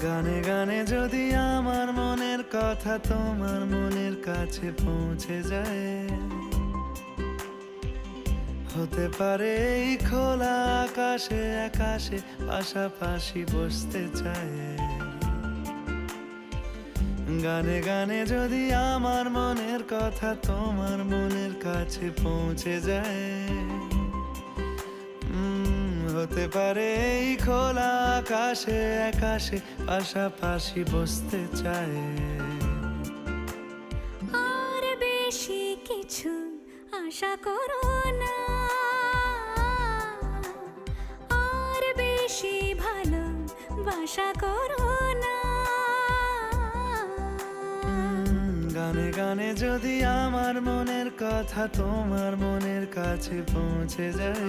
গানে গানে যদি আমার মনের কথা তোমার মনের কাছে পৌঁছে যায়, হতে পারে এই খোলা আকাশে আকাশে পাশাপাশি বসতে চায়। গানে গানে যদি আমার মনের কথা তোমার মনের কাছে পৌঁছে যায়, হতে পারে এই খোলা আকাশে আকাশে পাশাপাশি বসতে চায়। আর বেশি কিছু আশা করো না, আর বেশি ভালোবাসা করো না। গানে গানে যদি আমার মনের কথা তোমার মনের কাছে পৌঁছে যায়,